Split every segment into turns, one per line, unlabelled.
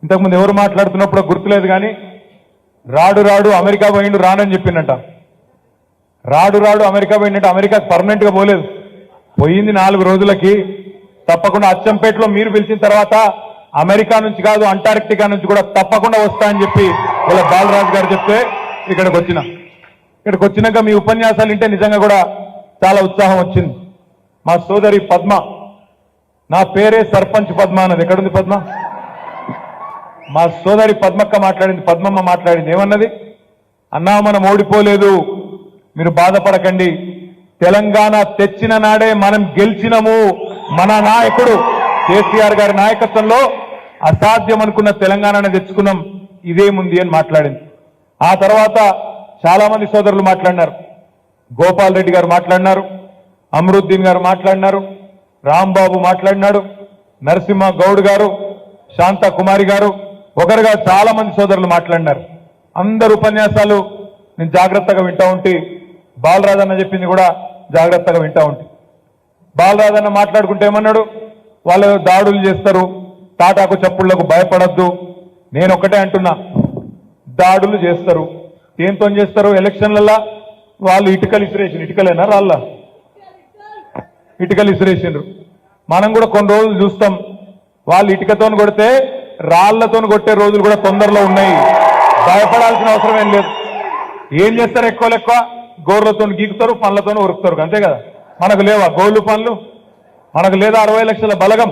ఇంతకుముందు ఎవరు మాట్లాడుతున్నప్పుడు గుర్తులేదు కానీ రాడు రాడు అమెరికా పోయిండు రానని చెప్పిందంట. రాడు రాడు అమెరికా పోయిందంటే అమెరికాకి పర్మనెంట్ గా పోలేదు, పోయింది 4 రోజులకి. తప్పకుండా అచ్చంపేటలో మీరు పిలిచిన తర్వాత అమెరికా నుంచి కాదు అంటార్క్టికా నుంచి కూడా తప్పకుండా వస్తా అని చెప్పి ఇలా బాలరాజు గారు చెప్తే ఇక్కడికి వచ్చినాక మీ ఉపన్యాసాలు వింటే నిజంగా కూడా చాలా ఉత్సాహం వచ్చింది. మా సోదరి పద్మ, నా పేరే సర్పంచ్ పద్మ అన్నది. ఎక్కడుంది పద్మ? మా సోదరి పద్మక్క మాట్లాడింది, పద్మమ్మ మాట్లాడింది. ఏమన్నది? అన్నా మనం ఓడిపోలేదు, మీరు బాధపడకండి, తెలంగాణ తెచ్చిన నాడే మనం గెలిచినము, మన నాయకుడు కేసీఆర్ గారి నాయకత్వంలో అసాధ్యం అనుకున్న తెలంగాణను తెచ్చుకున్నాం, ఇదేముంది అని మాట్లాడింది. ఆ తర్వాత చాలా మంది సోదరులు మాట్లాడినారు. గోపాల్ రెడ్డి గారు మాట్లాడినారు, అమరుద్దీన్ గారు మాట్లాడినారు, రాంబాబు మాట్లాడినాడు, నరసింహ గౌడ్ గారు, శాంత కుమారి గారు, ఒకరుగా చాలా మంది సోదరులు మాట్లాడినారు. అందరు ఉపన్యాసాలు నేను జాగ్రత్తగా వింటా ఉంటే, బాలరాజన్న చెప్పింది కూడా జాగ్రత్తగా వింటా ఉంటే, బాలరాజన్న మాట్లాడుకుంటే ఏమన్నాడు? వాళ్ళు దాడులు చేస్తారు, తాటాకు చప్పుళ్లకు భయపడద్దు. నేను ఒక్కటే అంటున్నా, దాడులు చేస్తారు, దేంతో చేస్తారు? ఎలక్షన్లలో వాళ్ళు ఇటుకలు ఇసిరేసిండ్రు, ఇటుకలేనా రాళ్ళ? ఇటుకలు ఇసిరేసిండ్రు. మనం కూడా కొన్ని రోజులు చూస్తాం, వాళ్ళు ఇటుకతో కొడితే రాళ్లతో కొట్టే రోజులు కూడా తొందరలో ఉన్నాయి. భయపడాల్సిన అవసరం ఏం లేదు. ఏం చేస్తారు? ఎక్కువ గోర్లతో గీకుతారు, పనులతో ఉరుకుతారు, అంతే కదా. మనకు లేవా గోళ్ళు పనులు? మనకు లేదా 60 లక్షల బలగం?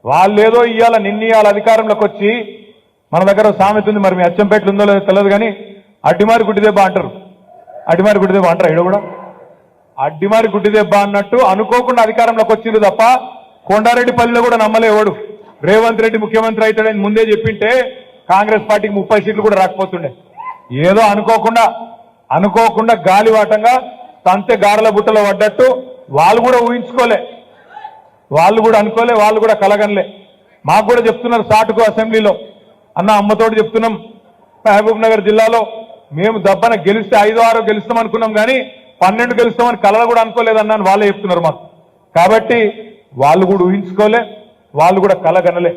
వాళ్ళేదో ఇవాళ నిన్నీయాల అధికారంలోకి వచ్చి, మన దగ్గర సామెత ఉంది, మరి మీ అచ్చంపేటలు ఉందో లేదో తెలియదు కానీ అడ్డిమారి గుడ్డిదెబ్బ అంటారు. అడ్డిమారి గుడ్డిదెబ్బ అంటారు ఇక్కడ కూడా. అడ్డిమారి గుడ్డిదెబ్బ అన్నట్టు అనుకోకుండా అధికారంలోకి వచ్చింది తప్ప కొండారెడ్డిపల్లిలో కూడా నమ్మలేవాడు. రేవంత్ రెడ్డి ముఖ్యమంత్రి అవుతాడని ముందే చెప్పింటే కాంగ్రెస్ పార్టీకి 30 సీట్లు కూడా రాకపోతుండే. ఏదో అనుకోకుండా గాలివాటంగా తంతె గారెల బుట్టలో పడ్డట్టు వాళ్ళు కూడా ఊహించుకోలే, వాళ్ళు కూడా అనుకోలే, వాళ్ళు కూడా కలగనలే. మాకు కూడా చెప్తున్నారు సాటుకు అసెంబ్లీలో, అన్న అమ్మతోటి చెప్తున్నాం, మహబూబ్ నగర్ జిల్లాలో మేము దబ్బన గెలిస్తే 5-6 గెలుస్తాం అనుకున్నాం కానీ 12 గెలుస్తామని కలలు కూడా అనుకోలేదన్నాను వాళ్ళే చెప్తున్నారు మాకు. కాబట్టి వాళ్ళు కూడా ఊహించుకోలే, వాళ్ళు కూడా కలగనలే.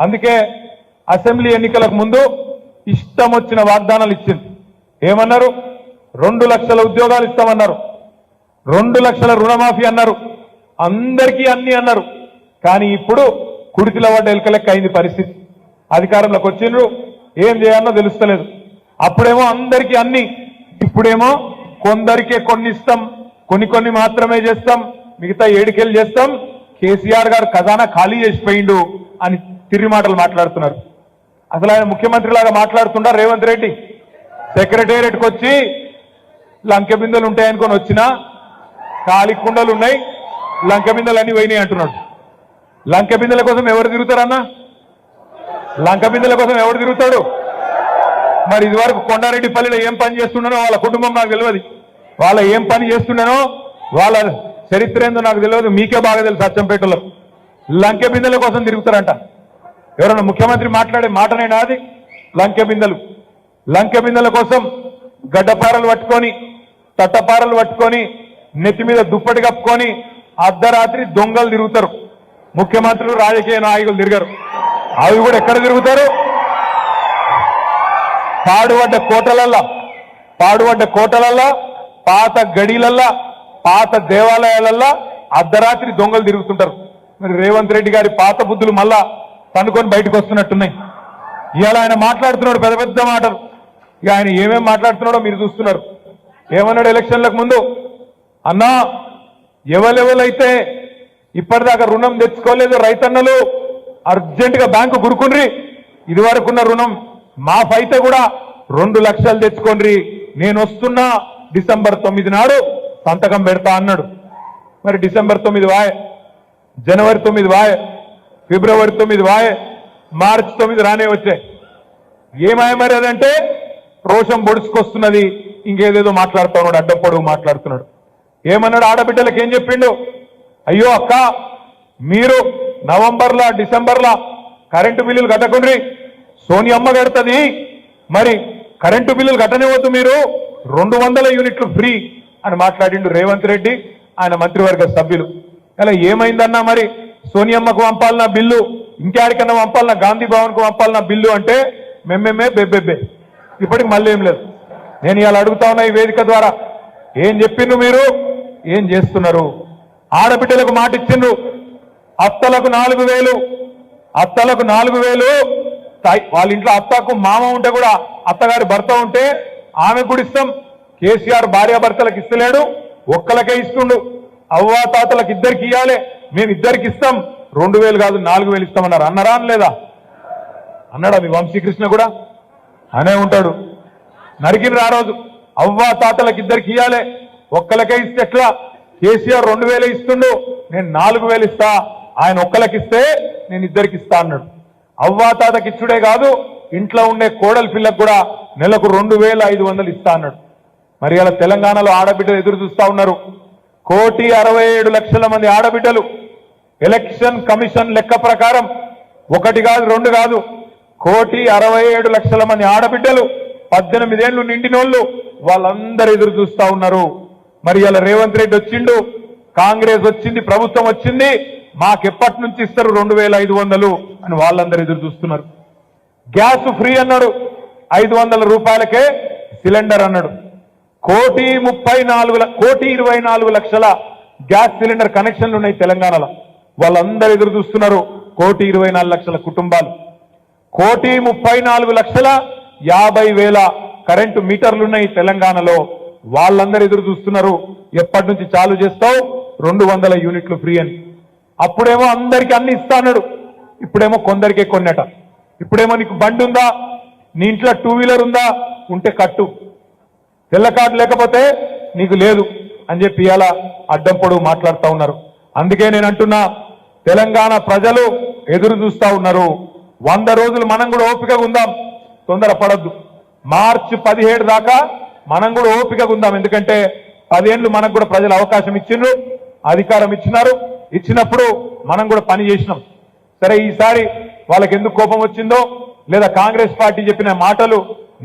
అందుకే అసెంబ్లీ ఎన్నికలకు ముందు ఇష్టం వచ్చిన వాగ్దానాలు ఇచ్చింది. ఏమన్నారు? 2 లక్షల ఉద్యోగాలు ఇస్తామన్నారు, 2 లక్షల రుణమాఫీ అన్నారు, అందరికీ అన్ని అన్నారు. కానీ ఇప్పుడు కుడితిల పడ్డ ఎలకలెక్క అయింది పరిస్థితి. అధికారంలోకి వచ్చిండ్రు, ఏం చేయాలో తెలుస్తలేదు. అప్పుడేమో అందరికీ అన్ని, ఇప్పుడేమో కొందరికే కొన్ని ఇస్తాం, కొన్ని మాత్రమే చేస్తాం, మిగతా 7 చేస్తాం, కేసీఆర్ గారు ఖజానా ఖాళీ చేసిపోయిండు అని తిరిగి మాటలు మాట్లాడుతున్నారు. అసలు ఆయన ముఖ్యమంత్రి లాగా మాట్లాడుతుంటారు రేవంత్ రెడ్డి. సెక్రటేరియట్కి వచ్చి లంకె బిందెలు ఉంటాయనుకొని వచ్చినా ఖాళీ కుండలు ఉన్నాయి, లంకె బిందెలు అన్ని పోయినాయి అంటున్నాడు. లంకె బిందెల కోసం ఎవరు తిరుగుతారన్నా? లంకె బిందెల కోసం ఎవరు తిరుగుతాడు? మరి ఇదివరకు కొండారెడ్డిపల్లిలో ఏం పని చేస్తుండనో వాళ్ళ కుటుంబం నాకు తెలియదు, వాళ్ళ ఏం పని చేస్తుండనో వాళ్ళ చరిత్ర ఏందో నాకు తెలియదు, మీకే బాగా తెలుసు. అచ్చంపేటలో లంకె బిందెల కోసం తిరుగుతారంట. ఎవరన్నా ముఖ్యమంత్రి మాట్లాడే మాటనేనా అది? లంకె బిందెల కోసం గడ్డపారలు పట్టుకొని, తట్టపారలు పట్టుకొని, నెత్తి మీద దుప్పటి కప్పుకొని అర్ధరాత్రి దొంగలు తిరుగుతారు. ముఖ్యమంత్రులు, రాజకీయ నాయకులు తిరగరు. అవి కూడా ఎక్కడ తిరుగుతారు? పాడుపడ్డ కోటలల్లా, పాత గడిలల్లా, పాత దేవాలయాలల్లా అర్ధరాత్రి దొంగలు తిరుగుతుంటారు. మరి రేవంత్ రెడ్డి గారి పాత బుద్ధులు మళ్ళా తనుకొని బయటకు వస్తున్నట్టున్నాయి. ఇవాళ ఆయన మాట్లాడుతున్నాడు పెద్ద పెద్ద మాటలు. ఇక ఆయన ఏమేం మాట్లాడుతున్నాడో మీరు చూస్తున్నారు. ఏమన్నాడు ఎలక్షన్లకు ముందు? అన్నా, ఎవరెవరైతే ఇప్పటిదాకా రుణం తెచ్చుకోలేదు రైతన్నలు అర్జెంటుగా బ్యాంకు గురుకుండ్రి, ఇదివరకున్న రుణం మాఫ్ అయితే కూడా 2 లక్షలు తెచ్చుకోండి, నేను వస్తున్నా డిసెంబర్ 9 నాడు సంతకం పెడతా అన్నాడు. మరి డిసెంబర్ 9 వాయ్, జనవరి 9 వాయ్, ఫిబ్రవరి 9 వాయ్, మార్చి 9 రానే వచ్చాయి. ఏమాయ మరి అదంటే రోషం పొడుచుకొస్తున్నది, ఇంకేదేదో మాట్లాడుతా ఉన్నాడు, అడ్డపొడుగు మాట్లాడుతున్నాడు. ఏమన్నాడు? ఆడబిడ్డలకు ఏం చెప్పిండు? అయ్యో అక్క, మీరు నవంబర్లా డిసెంబర్లా కరెంటు బిల్లులు కట్టకుండ్రి, సోనియమ్మ కడుతుంది, మరి కరెంటు బిల్లులు కట్టనివద్దు, మీరు 200 యూనిట్లు ఫ్రీ అని మాట్లాడిండు రేవంత్ రెడ్డి, ఆయన మంత్రివర్గ సభ్యులు. అలా ఏమైందన్నా మరి సోనియమ్మకు పంపాలన్న బిల్లు ఇంకేడికన్నా పంపాలన్నా గాంధీ భవన్కు పంపాలన్నా బిల్లు అంటే మెమ్మెమ్మే బెబ్బెబ్బే. ఇప్పటికి మళ్ళీ ఏం లేదు. నేను ఇవాళ అడుగుతా ఉన్నా ఈ వేదిక ద్వారా, ఏం చెప్పిండ్రు మీరు, ఏం చేస్తున్నారు? ఆడబిడ్డలకు మాట ఇచ్చిండ్రు, అత్తలకు 4,000, అత్తలకు 4,000. వాళ్ళ ఇంట్లో అత్తకు మామ ఉంటే కూడా, అత్తగారి భర్త ఉంటే ఆమె కూడా ఇస్తాం. కేసీఆర్ భార్యాభర్తలకు ఇస్తలేడు, ఒక్కలకే ఇస్తుండు. అవ్వా తాతలకు ఇద్దరికి ఇవ్వాలి, మేము ఇద్దరికి ఇస్తాం. 2,000 కాదు 4,000 ఇస్తామన్నారు. అన్నారా అనలేదా? అన్నాడా మీ వంశీకృష్ణ కూడా? అనే ఉంటాడు. నరికినరు ఆ రోజు. అవ్వా తాతలకు ఇద్దరికి ఇవ్వాలి, ఒక్కలకే ఇస్తే ఎట్లా? కేసీఆర్ 2,000 ఇస్తుండు, నేను 4,000 ఇస్తా. ఆయన ఒక్కలకిస్తే నేను ఇద్దరికి ఇస్తా అన్నాడు. అవ్వా తాతకి ఇచ్చుడే కాదు, ఇంట్లో ఉండే కోడలి పిల్లకు కూడా నెలకు 2,500 ఇస్తా అన్నాడు. మరి అలా తెలంగాణలో ఆడబిడ్డలు ఎదురు చూస్తా ఉన్నారు. 1,67,00,000 మంది ఆడబిడ్డలు ఎలక్షన్ కమిషన్ లెక్క ప్రకారం 1 కాదు 2 కాదు, 1,67,00,000 మంది ఆడబిడ్డలు 18 ఏళ్లు నిండినోళ్లు వాళ్ళందరూ ఎదురు చూస్తా ఉన్నారు. మరి ఇలా రేవంత్ రెడ్డి వచ్చిండు, కాంగ్రెస్ వచ్చింది, ప్రభుత్వం వచ్చింది, మాకెప్పటి నుంచి ఇస్తారు 2,500 అని వాళ్ళందరూ ఎదురు చూస్తున్నారు. గ్యాస్ ఫ్రీ అన్నాడు, 500 రూపాయలకే సిలిండర్ అన్నాడు. 1,24,00,000 గ్యాస్ సిలిండర్ కనెక్షన్లు ఉన్నాయి తెలంగాణలో. వాళ్ళందరూ ఎదురు చూస్తున్నారు. 1,24,00,000 కుటుంబాలు, 1,34,50,000 కరెంటు మీటర్లున్నాయి తెలంగాణలో. వాళ్ళందరూ ఎదురు చూస్తున్నారు, ఎప్పటి నుంచి చాలు చేస్తావు 200 యూనిట్లు ఫ్రీ అని. అప్పుడేమో అందరికి అన్ని ఇస్తా అన్నాడు, ఇప్పుడేమో కొందరికే కొన్నట. ఇప్పుడేమో నీకు బండి ఉందా, నీ ఇంట్లో 2 వీలర్ ఉందా, ఉంటే కట్టు, తెల్ల కార్డు లేకపోతే నీకు లేదు అని చెప్పి ఇలా అడ్డం పొడుగు మాట్లాడుతూ ఉన్నారు. అందుకే నేను అంటున్నా, తెలంగాణ ప్రజలు ఎదురు చూస్తా ఉన్నారు. 100 రోజులు మనం కూడా ఓపికగా ఉందాం, తొందరపడద్దు. మార్చి 17 దాకా మనం కూడా ఓపికగా ఉందాం. ఎందుకంటే 10 ఏళ్లు మనకు కూడా ప్రజలు అవకాశం ఇచ్చిండ్రు, అధికారం ఇచ్చినారు. ఇచ్చినప్పుడు మనం కూడా పని చేసినాం. సరే, ఈసారి వాళ్ళకి ఎందుకు కోపం వచ్చిందో, లేదా కాంగ్రెస్ పార్టీ చెప్పిన మాటలు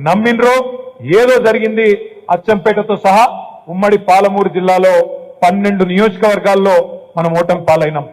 నమ్మినరో ఏదో జరిగింది. అచ్చంపేటతో సహా ఉమ్మడి పాలమూరు జిల్లాలో 12 నియోజకవర్గాల్లో మనం ఓటమి పాలైనాం.